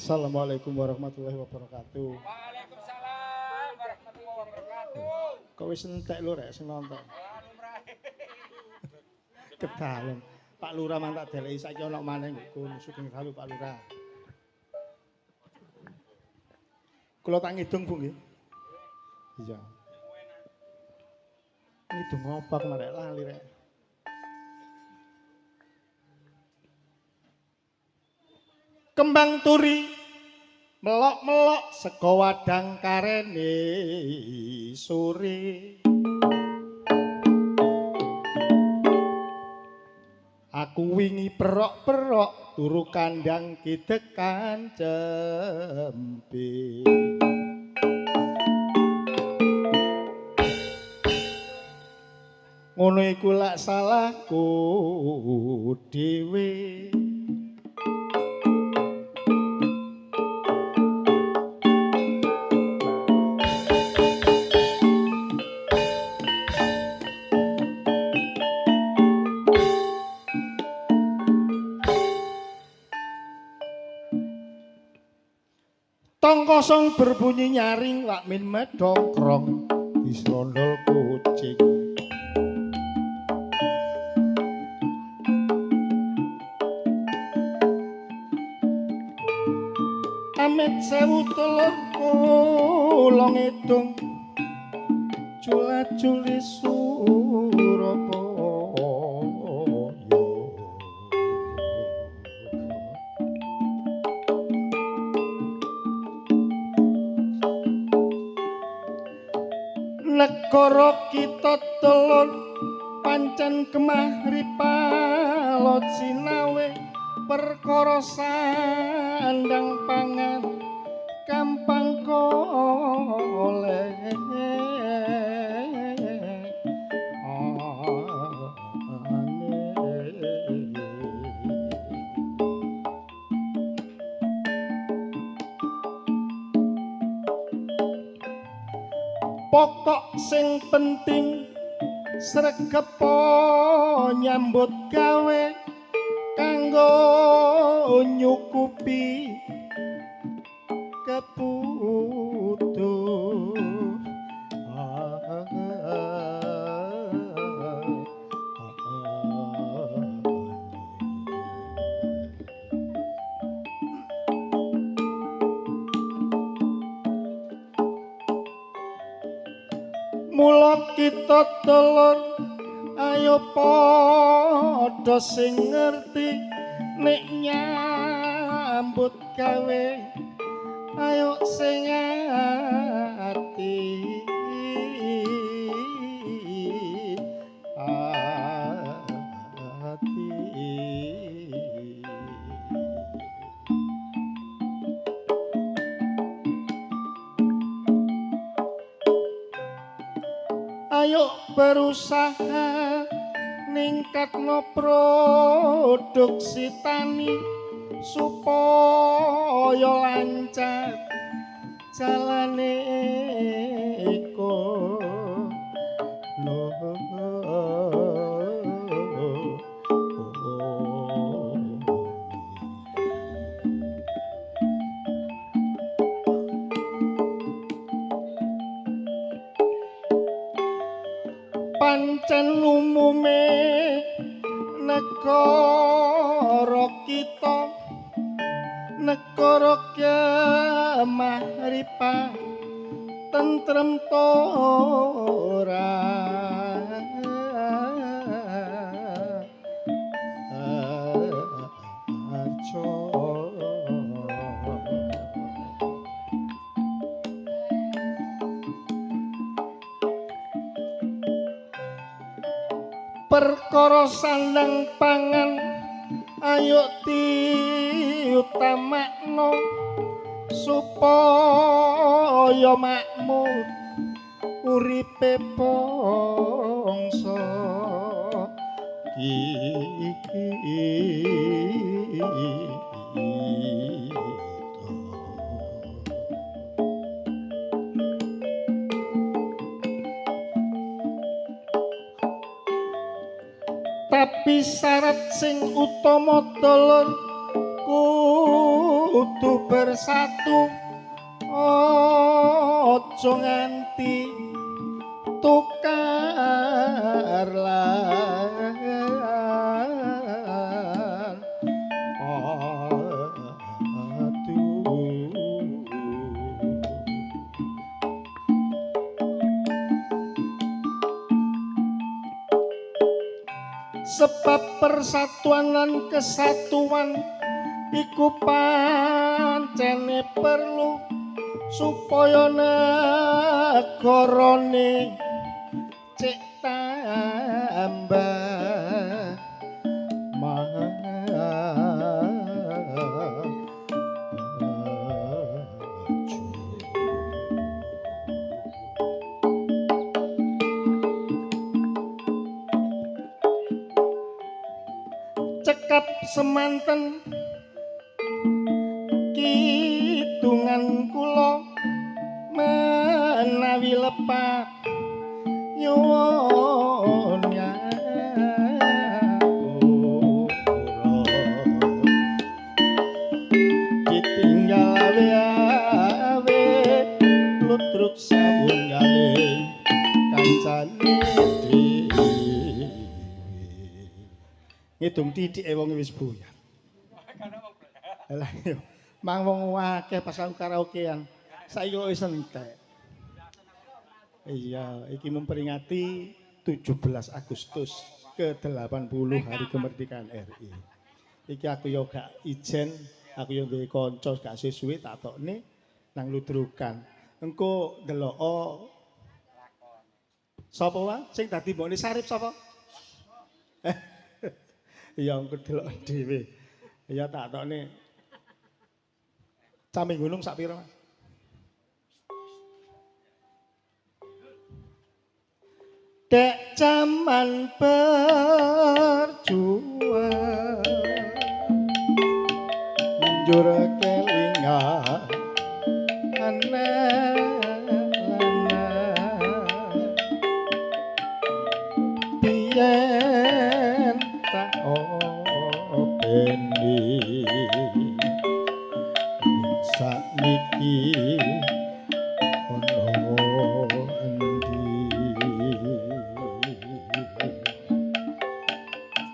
Assalamualaikum warahmatullahi wabarakatuh. Waalaikumsalam warahmatullahi wabarakatuh. Kok wis entek lho rek sing nonton. Kedalem. Pak Lurah mantak deleki saiki ana maneh nggon sugeng dalu Pak Lurah. Kula tak ngidung Bu nggih. Iya. Ngidung apa kemarin lali rek. Kembang turi melok-melok saka wadang karene sore. Aku wingi perok-perok turu kandang kidekan cempe. Ngono iku lak salahku dhewe. Tong kosong berbunyi nyaring lakmin medongkrong disrondol kucing. Amit sewu telur kula ngedung cula-culi Surabaya. Negara kita telur pancen gemah ripalot sinawe perkara sandang pangan gampang golek. Pokok sing penting sregepo nyambut gawe kanggo nyukupi kebutuh. Mula kita telur ayo padha sing ngerti nek nyambut gawe ayo sing ati ayo berusaha ningkatno produksi tani supaya lancar jalane iku no pancen umume negara kita negara kemahripa tentrem tora arjo perkara sandang pangan ayo diutamakno supaya makmur uripe bangsa tapi syarat sing utama dulur kudu bersatu aja nganti tukar lan sebab persatuan lan kesatuan iku pancene perlu supaya negarane cek tambah cekap semanten kidungan kula menawi lepat nyuwun ditinggal awe-awe lutruk sabungale kancane ngitung titik wong wis buyar. Lah yo mang wong akeh pas aku karaokean. Saiki kok wis entek. Iya, iki memperingati 17 Agustus ke-80 Hari Kemerdekaan RI. Iki aku yo gak ijen, aku yo duwe kanca gak suwe tak tokne nang ludrukan. Engko ndelok sapa wae sing dadi mbokne Sarip sapa? Iya engko delok dhewe. Ya tak tokne. Cami gunung sak pira? Dek zaman berjuang njur kelingan biyen tak opendi sakniki ono endi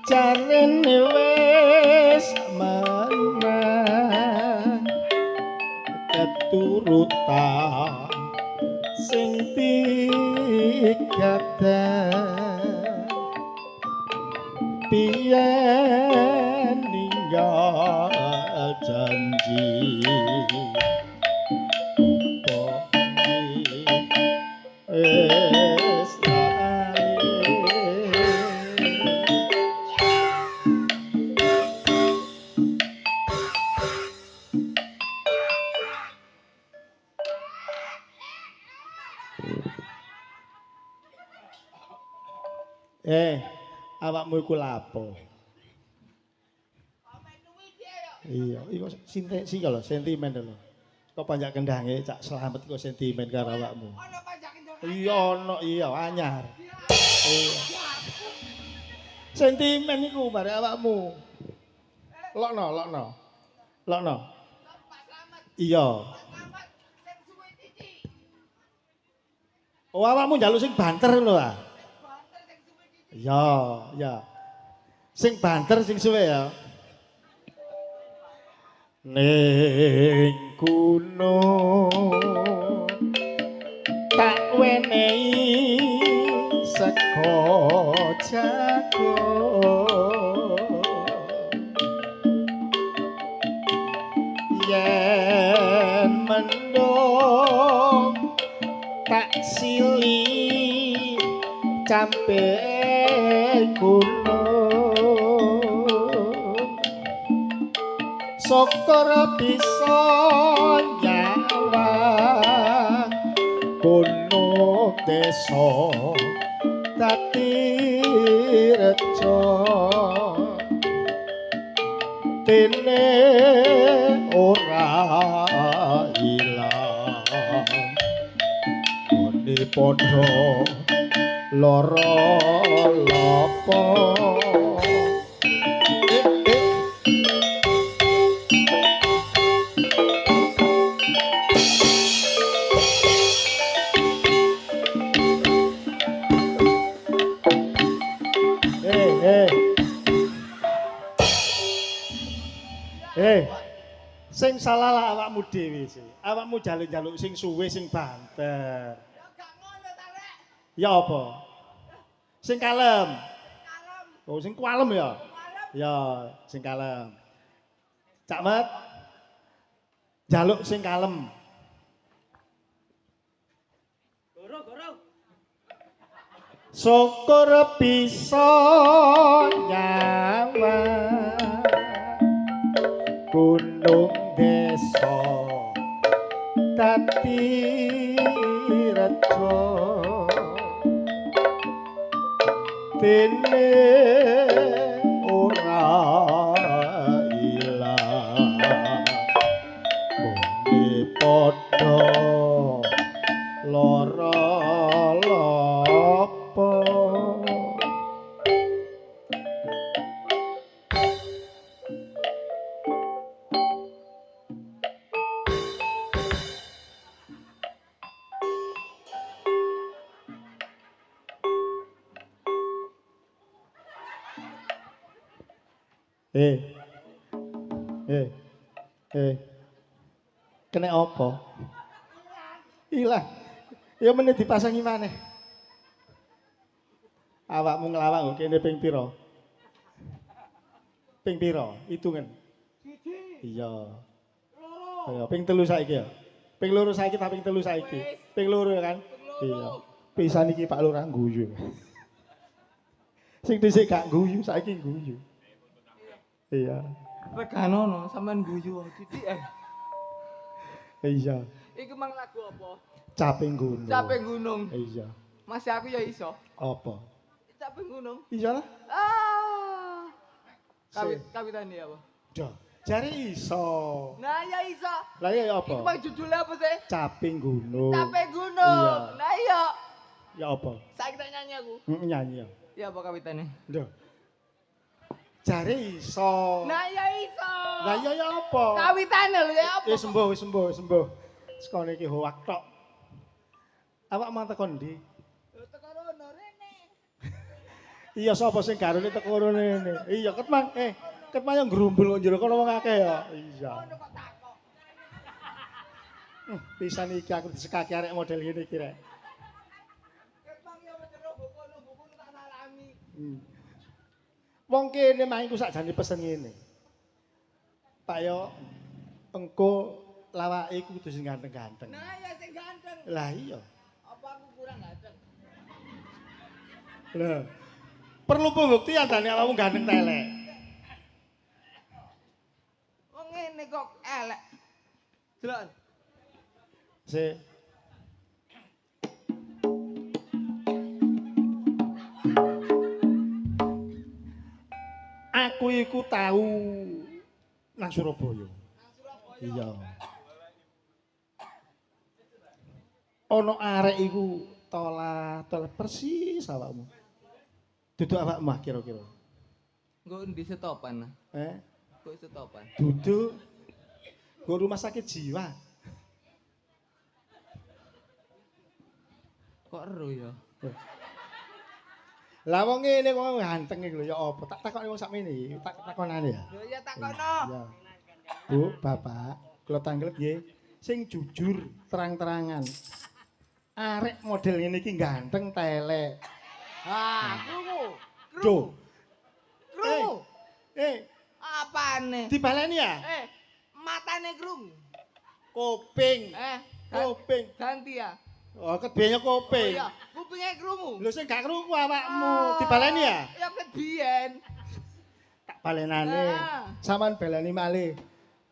jarene wis menang keturutan sing digadah biyen ninggal janji awakmu iku lapo? Iya, iku sih lho, sentimen lho. Kok panjak kendange cak slamet kok sentimen karo awakmu. Ono pajakin dong. Iya ono iya anyar. Iya. Sentimen iku bare awakmu. Lokno, lokno. Lokno. Pak Slamet, Iya. Slamet, sing suwe titi. Oh awakmu njaluk sing banter lho ah. Banter sing suwe titi. Iya, iya. Sing banter sing suwe ya. Ning gunung tak wenehi sego jago yen mendung tak sili campe gunung syukur bisa nyawa gunung desa dadi reca dene ora ilang ngene padha lara lapa sing salah lah awakmu dhewe sih. Awakmu jaluk-jaluk sing suwe sing banter. Ya gak ngono ta rek. Ya apa? Sing kalem. Kalem, Oh, sing kualem ya? kalem. Ya, sing kalem. Cak Mat. Jaluk sing kalem. Goro. Syukur bisa nyawa gunung desa dadi reca dene ora ilang muni padha lara lapa eh kena apa? Ilang. Ya meneh dipasangi maneh. Awakmu ngelawak kok kene ping pira? Ping pira? Hitungan. Iya. Iya, ping telu saiki ya. Ping loro saiki ta ping telu saiki. Ping loro ya kan? Iya. Pisan iki Pak Lurah guyu. Sing dhisik gak guyu, saiki guyu. Iya. Reganono sampean guyu titik Iya. Iku mang lagu apa? Caping gunung. Capek gunung. Iya. Masih aku ya iso. Apa? Capek gunung. Iya lah. Ah. Si. Kawitan ya apa? Dah. Jare iso. Nah ya iso. Lah ya Iku apa? mang judulnya apa sih? Caping gunung. Capek gunung. Iya. Nah iya. Ya apa? Saiki tak nyanyi aku. Nyanyi ya. Ya apa kawitannya? Dah. Jare iso. Nah ya iso. Lah ya apa? Kawitannya lho ya apa? Wis sembuh. Sekone iki hoak tok. Awak mang tekon ndi? Teko rono rene. Iya sapa sing garone teko rene. Iya ketmang ketmang yang grumbul kok njero kono wong akeh ya. Iya. Ono kok takok. Pisan iki aku disekaki arek model ngene iki rek. Ketang ya jero buku tak salami. Wong kene mah iku sakjane pesen ngene. Pak yo engko lawake iku kudu sing ganteng-ganteng. Nah ya sing ganteng. Lah iya. Apa aku kurang ganteng? Lah perlu pembuktian tane awakmu ganteng ta elek. Wong ngene kok elek. Delok. Si. Aku iku tahu nang Surabaya. Iya. Ana arek iku tola persis awakmu. Duduk awakmu kira-kira. Engko ndi setopan? Eh, Kok setopan? duduk go rumah sakit jiwa. Kok ero ya? Lah wong ngene kok ganteng iki lho ya apa? Tak takoni wong sakmene, tak takonane ya. Lho ya takono. Ya. Bu, Bapak, kula tanglet nggih. Sing jujur, terang-terangan. Arek model ngene iki ganteng ta elek? Ah, krungu. Do. Krungu. Eh, Apane? dibaleni ya? Matane krungu. Kuping. Kuping. Ganti ya. Oh, kedene Oh kuping. iya, kupinge krungu. Lho sing gak krungu awakmu, dibaleni ya? Ya ket biyen. Tak balenane. Ah. Saman baleni malih.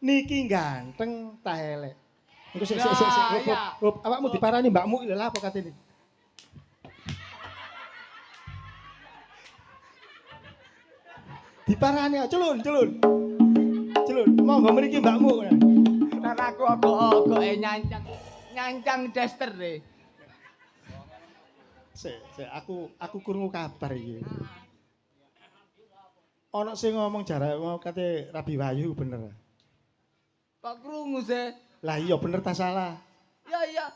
Niki ganteng ta elek? Engko sik Lah, iya. awakmu diparani mbakmu lho lha apa katene? Diparani celun. Celun, monggo mriki mbakmu. Ntar aku ogok-ogoke nyancang daster deh. Sik, aku krungu kabar iki. Ana sing ngomong jarak mau kate Rabi Wahyu bener. Kok krungu sih? Lah iya bener ta salah? Ya.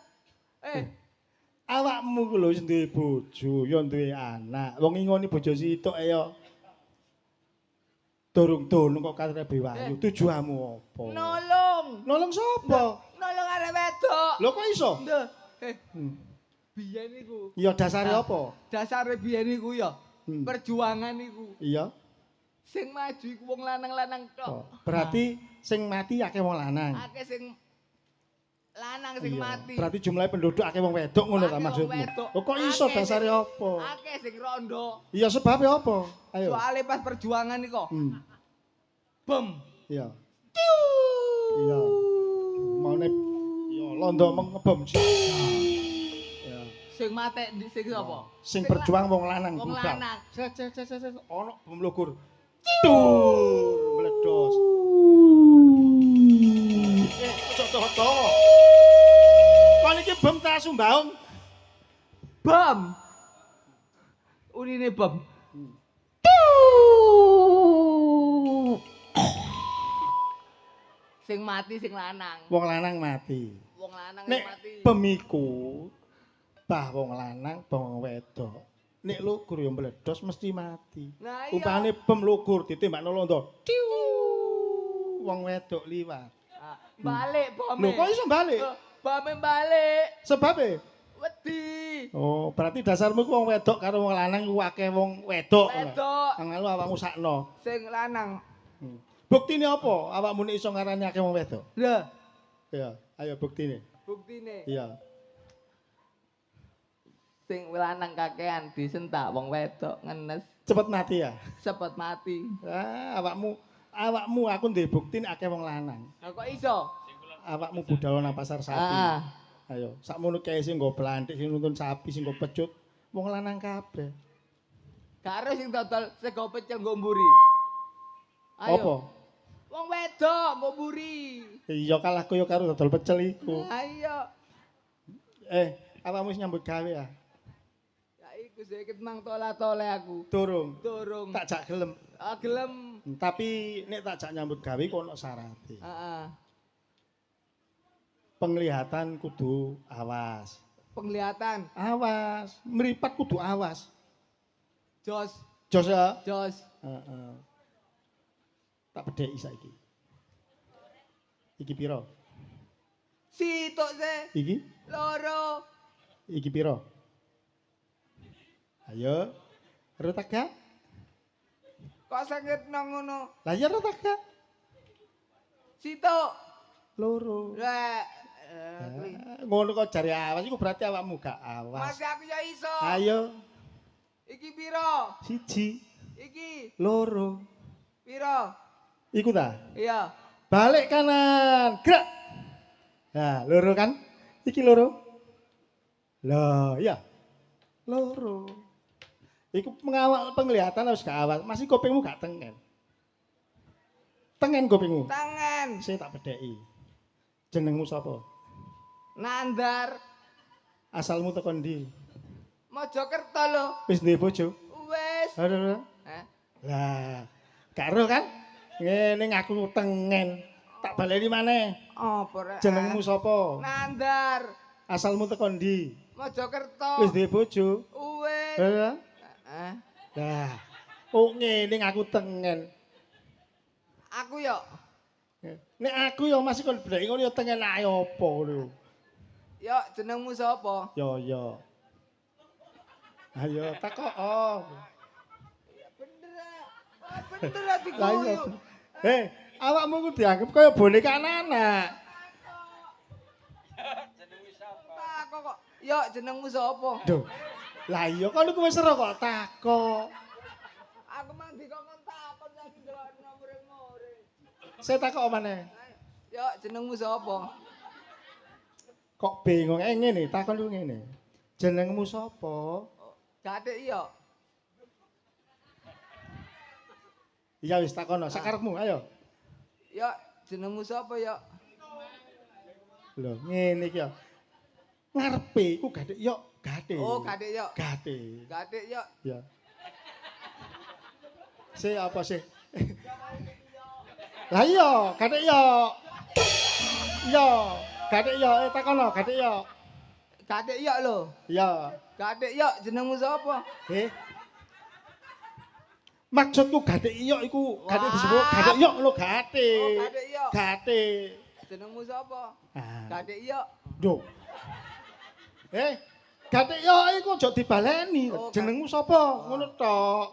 Awakmu ku lho wis duwe bojo, ya duwe anak. Wong ngingoni bojo sitok ya. Durung dono kok kate Rabi Wahyu. Tujuanmu apa? Nolong. Nolong sapa? Nolong arek wedok. Lho kok iso? Ndeh. Biyen iku. Ya dasare apa? Dasare biyen iku ya. Hmm. Perjuangan iku. Iya. Sing maju iku wong lanang-lanang tok. Oh, berarti sing mati akeh wong lanang. Akeh sing lanang sing Iya. mati. Berarti jumlah penduduk akeh wong wedok ngono ta Akeh wong maksudmu? wedok. Lho kok iso Akeh dasare sing- apa? Akeh sing rondo. Iya sebabnya apa? Ayo. Soale pas perjuangan iku. Bom. Iya. Iya. Maune ya londo ngebom sih. Ya. Sing mate sing sapa? Sing berjuang wong lanang Wong budal. lanang. Set ono bom lugur. Tur meledos. Cocok to. Kon iki bom ta sumbaung? Bom. Urine bom. Sing mati sing lanang. Wong lanang mati. Wong lanang Nek sing mati. pemiku bah wong lanang, bah wong wedok. Nek lugur ya meledos mesti mati. Nah, iya. Umpamane bom lugur ditembakno londo. Tiu. Wong wedok liwat. Ah, balik bome. Lho kok iso balik? Bome balik. Sebabe? Wedi. Oh, berarti dasarmu ku wong wedok karo wong lanang ku akeh wong wedok. Wedok. Angelu awakmu sakno. Sing lanang. Buktine apa? Awakmu nek iso ngarani akeh wong wedok? Lah, Iya, ayo buktine. buktine Iya. sing lanang kakean disentak wong wedok ngenes Cepet mati ya. cepet mati. Ah, awakmu aku ndek bukti nek akeh wong lanang. Lah kok iso? Awakmu budal nang pasar sapi. Ah. Ayo, sakmono kae sing nggo plantik, sing nuntun sapi, sing nggo pecut, wong lanang kabeh. Karo sing dodol sego pecel nggo mburi. Ayo. Apa? Wong wedok nggo mburi. Iya kalah koyo karo dodol pecel iku. Ayo. Awakmu wis nyambut gawe ya? Ya iku sedikit mang tola-tole aku. Durung. Durung. Tak jak gelem. Gelem. Tapi nek tak jak nyambut gawe kok ono syaraté. Heeh. Penglihatan kudu awas. Penglihatan. Awas, mripat kudu awas. Jos. Jos ya? Jos. Heeh. Tak bedheki saiki. Iki piro? Sitok se. Iki? Loro. Iki piro? Ayo. Retaga? Kok sakit nang ngono? Lah ya retaga. Sitok. Loro. Lah. Ngono kok jare awas iku berarti awakmu gak awas. Mas aku ya iso. Ayo. Iki piro? Siji, Iki loro. piro? Iku ta? Iya. Balik kanan. Gerak. Nah, loro kan? Iki loro. Lah, iya. Loro. Iku mengawal penglihatan harus gak awas. Masih kupingmu gak tengen. Tengen kupingmu. Tangan. Sing tak bedheki. Jenengmu sapa? Nandar. Asalmu teko ndi? Mojokerto lho. Wis duwe bojo? Wis. Aduh. Hah? Lah, karo kan? Ngene ngaku tengen. Tak baleni maneh. Apa rek? Jenengmu sapa? Nandar. Asalmu teko ndi? Mojokerto. Wis duwe bojo? Wis. Hah? Hah? Lah, oh ngene ngaku tengen. Aku yo. Nek aku ya masih kon bedheki ngono ya tengen ae apa lho. Yo jenengmu sapa? Yo. Ayo takok. Oh. Bener ati Lah iya. guyu. Awakmu ku dianggep kaya boneka anak. Takok kok. Yo jenengmu sapa? Duh. Lah iya kon iku wis ero kok takok. Aku mang dikongkon takon lagi ndelokno muring-muring. Saya takok maneh. Yo jenengmu sapa? Kok bingung ngene takon ku ngene. Jenengmu sapa? Gatik yo. Iya wis takono sakarepmu ayo. Yo jenengmu sapa yo? Lho ngene iki ya. Ngarepe iku gathik yo, gathik. Oh gatik yo. Gathik. Gatik yo. Ya. Si apa sih? Lah iya, gathik yo. Iya, gathik yo, takono gathik yo. Gatik yo lho. Iya. Gatik yo jenengmu sapa? Maksudku gathik yo iku gathik Wah. disebut gathik yo lho gathik. Oh gatik yo. Gathik. Jenengmu sapa? Ah. Gatik yo. Duh. Gathik yo iku aja dibaleni. Oh, Jenengmu sapa? Ngono tok.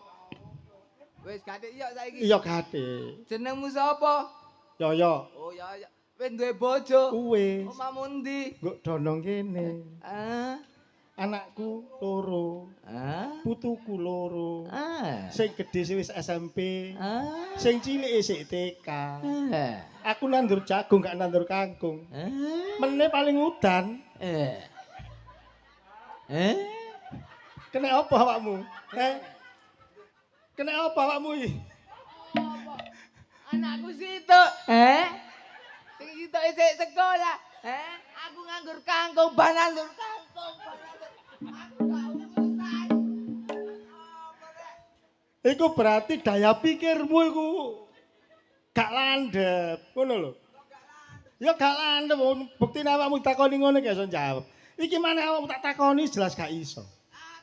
Wis gatik yo saiki. Iya gathik. Jenengmu sapa? Yo. Oh ya ya. Wis duwe bojo. Wis. Omahmu ndi? Nggo donong kene. Ah. Anakku loro, Ah. putuku loro. Ah. Sing gedhe wis SMP, Ah. sing cilik isih TK. Ah. Aku nandur jagung gak nandur kangkung. Ah. Meneh paling udan. Kena apa awakmu? Kena apa awakmu iki? Anakku situ. Sing situ isih sekolah. Aku nganggur kangkung, nandur kangkung. Aku gak urusan. Iku berarti daya pikirmu iku gak landhep, ngono lho. Ya gak landhep, buktine awakmu takoni ngono gak iso jawab. Iki maneh awakmu tak takoni jelas gak iso.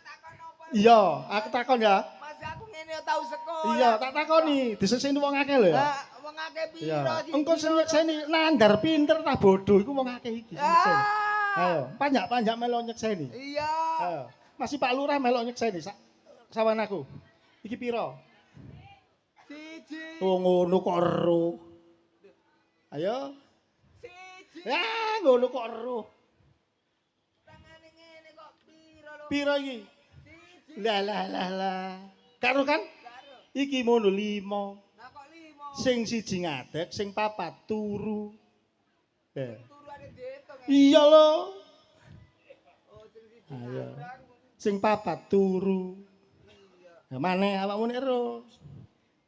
Takon apa? Iya, aku takon ya. Masih aku ngene tau sekolah. Iya, tak takoni, diseseni wong akeh lho ya. Wong akeh piro Iya. sih? Engko seni nandar pinter ta bodoh iku wong akeh iki. Nyekseni. Ayo, panjak-panjak melok nyekseni. Iya. Ayo. Masih Pak Lurah melok nyekseni sawan aku. Iki piro? Siji. Oh ngono kok ero. Ayo. Siji. Ya, ngono kok ero. Tangane ngene kok piro lho? Piro iki? Siji. Lah. Karo kan? Karo. Iki mono 5. Nah kok 5. Sing siji ngadeg, sing papat turu. Turune diitung. Iya lho. Oh, sing siji. Ayo. Sing papat turu. Nah, maneh awakmu nek ero.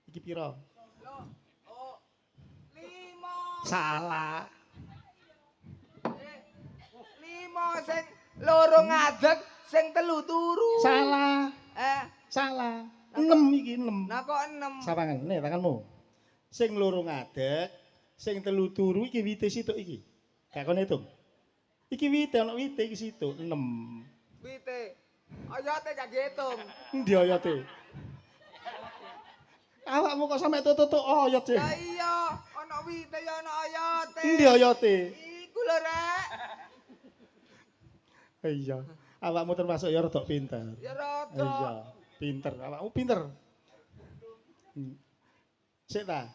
Iki piro? Loh. Oh. 5. Salah. 5 sing loro ngadeg, sing telu turu. Salah. Salah. 6 iki 6. Nah kok 6. Sawangan, nih tanganmu. Sing loro ngadeg, sing telu turu iki wite situk iki. Gak kon hitung. Iki wite ana wite iki situk 6. Wite. Oyote gak diitung. Endi oyote? Awakmu kok sampe tutuk oyot sih. Ya iya, ana wite ya ana oyote. Endi oyote? Iku lho, Rek. Iya. Awakmu termasuk ya rada pinter. Ya rada. Iya, pinter. Awakmu pinter. Sik ta.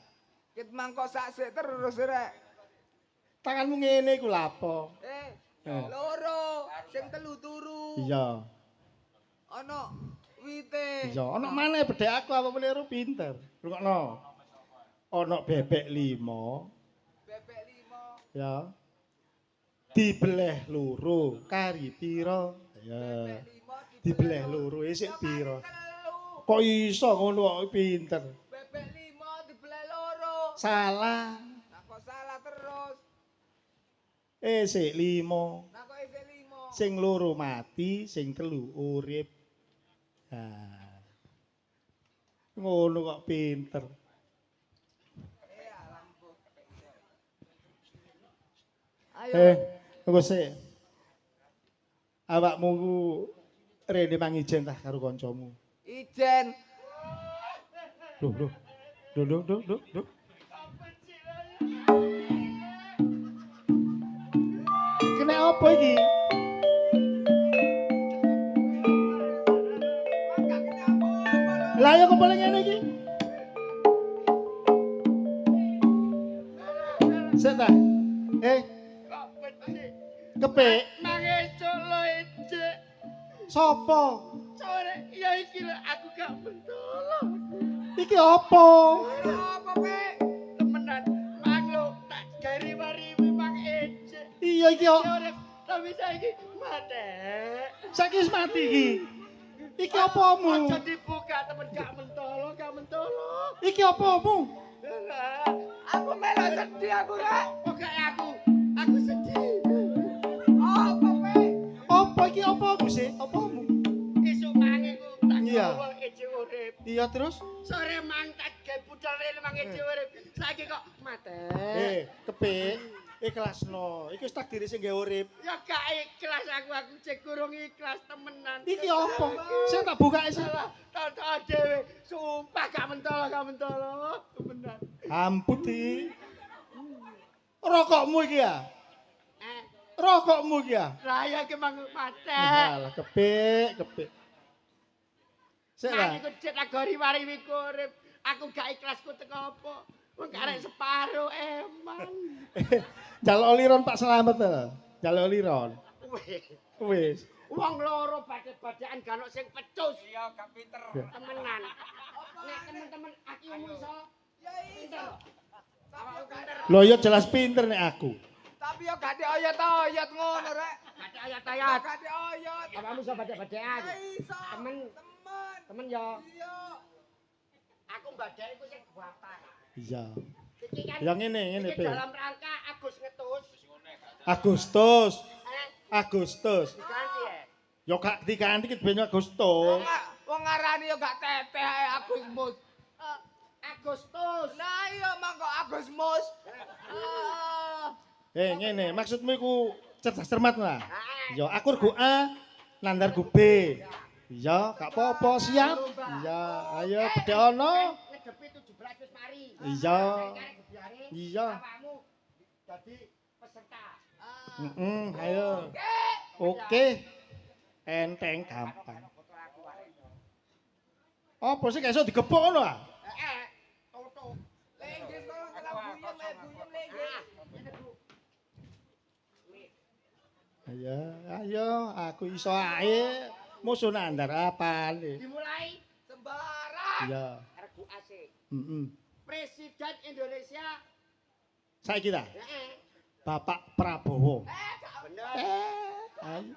Kit mangko sak sik terus, Rek. Tanganmu ngene iku lapo? Loro, sing telu turu. Iya. Ana wite. Iya, ana maneh bedhek aku apa meniru pinter. Rungokno. Ana bebek 5, Bebek 5. ya. Dibeleh loro, kari pira? Ya. Bebek 5 Dibeleh loro isik pira? telu. Kok iso ngono kok pinter? Bebek 5 dibelah loro. Salah. Nah kok salah terus? Sik 5. Nah kok isih 5? Sing loro mati, sing telu urip. Nah. Ngono kok pinter. Iya lampu. Ayo. Engko sik. Awakmu ku rene mangijen tah karo kancamu. Ijen. Duh, duh. Duh, duh, duh, duh, duh. Kena apa iki? Lah ya kok boleh ngene iki? Sik ta? Kok becik. Kepek. Mangecok lo ejek. Sopo? Sore ya iki lho aku gak mentolo. Iki apa? Apa Pek? Temenan mang lo tak gari mariwi mang ejek. Iya iki kok. Sore tapi saiki mate. Saiki wis mati iki. Iki apamu? Aja dibuka temen gak mentolo, gak mentolo. Iki apamu? Lah, Aku melo sedih aku rek. kok gak aku? Aku sedih. Apa Pek? Apa iki apamu sih? Apamu? Isuk mangi ku tak Iya. gawa ejek urip. Iya terus? Sore mang tak gawe budal rene mang ejek urip. Saiki kok mate. Kepek. Ikhlasno. Iki wis takdire sing gawe urip. Ya gak ikhlas aku cek kurang ikhlas temenan. Iki apa? Saya tak bukake sih. Salah tonton dhewe. Sumpah gak mentolo temenan. Ampun iki. Rokokmu iki ya? Eh, Rokokmu iki ya? raya ki mang mate. Alah kepek. Sik Nang lah. iku cek lagori wari urip. Aku gak ikhlas ku teko apa. Wong karek separo emang. Jaluk liron Pak Slamet to. Jaluk liron. Weh, Wis. wong loro bade-badean gak ono sing pecus. Iya gak pinter. Temenan. Nek temen-temen aku iso Ya pinter. iya. Awakku pinter. Lho ya jelas pinter nek aku. Tapi yo gak dioyot-oyot ngono rek. Gak ayat-ayat. Gak dioyot. Awakmu iso bade-badean. Ya iso. Temen. Temen. Temen yo. Iya. Aku badhe iku sing buatan. Iya. Iki kan Ya ngene iki Pe. dalam rangka Agus ngetus. Agustus. Eh, Agustus. diganti ya. Yo gak diganti ki ben Agustus. Wong ngarani yo gak teteh ae Agus Mus. Agustus. Nah iya mangko Agus Mus. Ngene, maksudmu iku cerdas cermat lah. Heeh. Yo aku rego A, Nandar go B. Iya, gak apa-apa, siap. Iya, ayo gede ono. Ngedepi 17 wis mari. Iya. Saiki gebyare Iya. awakmu dadi peserta. Ayo. Oke. Enteng gampang. Apa sih gak iso digebuk ngono ah? Toto. Lenggis tolong kena buyem lenggis. Ayo, aku iso ae. Musuh Nandar apane? Dimulai Sembarang. Iya. RGU AC. Presiden Indonesia. Saiki ta? Heeh. Bapak Prabowo. Gak bener. Ayo.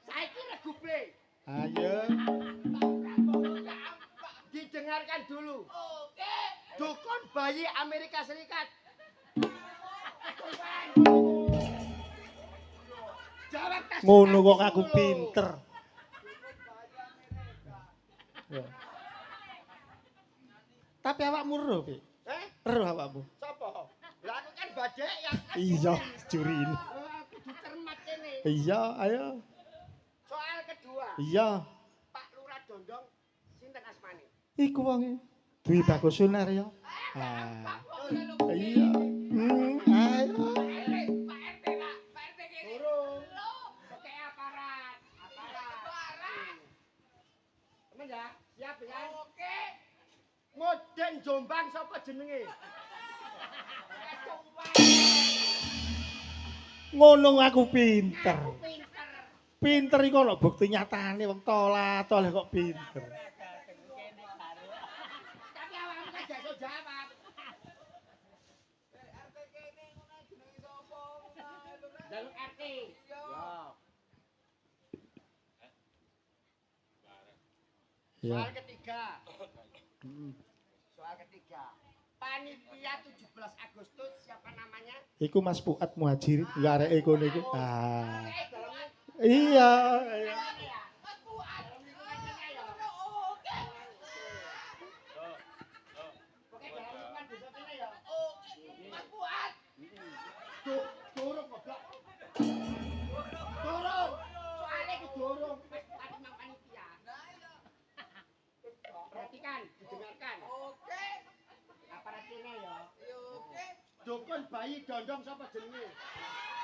Saiki regu B. Ayo. Didengarkan dulu. Oke. Dukun bayi Amerika Serikat. Jawab tes. Ngono kok aku pinter. Ya. Tapi awakmu roh, Pi. Roh awakmu. Sopo? Lah aku kan badhe yang Iya, juri ini. aku dicermat kene. Iya, ayo. Soal kedua. Iya. Pak Lurah Dondong sinten asmane? Iku wonge. Dwi Bagus Sunar ya. Iya. Ayo. Pak RT Pak. Pak RT kene. Durung. Oke aparat. Temen ya, siap ya. Oke. Moden Jombang sapa jenenge? Ngono aku pinter. Pinter. Pinter iku ana bukti nyatane wong toleh kok pinter. Tapi awakmu kan gak iso jawab. RT kene ngono jenenge sapa? Jalur RT. Ya. Soal ketiga. Soal ketiga. Pak panitia 17 Agustus siapa namanya? Iku Mas Fuad Muhajir, enggak areke kono iku. Ah. Iya. Mas Fuad. Oke, dalam lingkungan desa kene ya. Oke. Mas Fuad. Durung goblok. Durung. Soale iki durung. Wis tadi mang panitia. Nah iya. Perhatikan, didengarkan. Oke. Aparat kene ya. Iya, oke. Dukun bayi dondong sapa jenenge?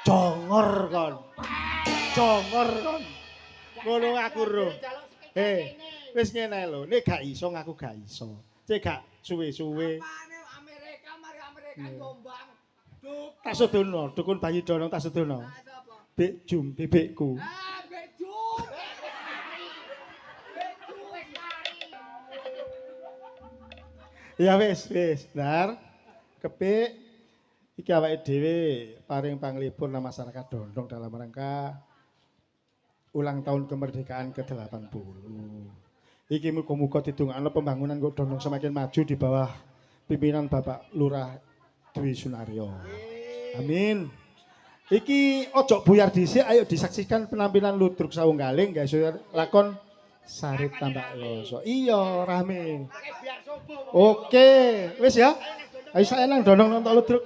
Jongor kon. Jongor kon. Ngono aku ro. Wis ngene lho, nek gak iso ngaku gak iso. Cek gak suwe-suwe. Apane Amerika mari Amerika jombang. Duk. Tak sedono, dukun bayi dondong tak sedono. Nah, sapa? Bek jum bebekku. Ah, beju. Ya wis, Dar. Kepik iki awake dhewe paring panglipur nang masyarakat Dondong dalam rangka ulang tahun kemerdekaan ke-80. Iki muga-muga didongakno pembangunan kok Dondong semakin maju di bawah pimpinan Bapak Lurah Dwi Sunaryo. Amin. Iki ojo buyar dhisik, ayo disaksikan penampilan Ludruk Sawunggaling guys, lakon Sarit Tambak Yoso. Iya, rame. Biar sobo. Oke, wis ya. Ayo saya nang Dondong nonton Ludruk.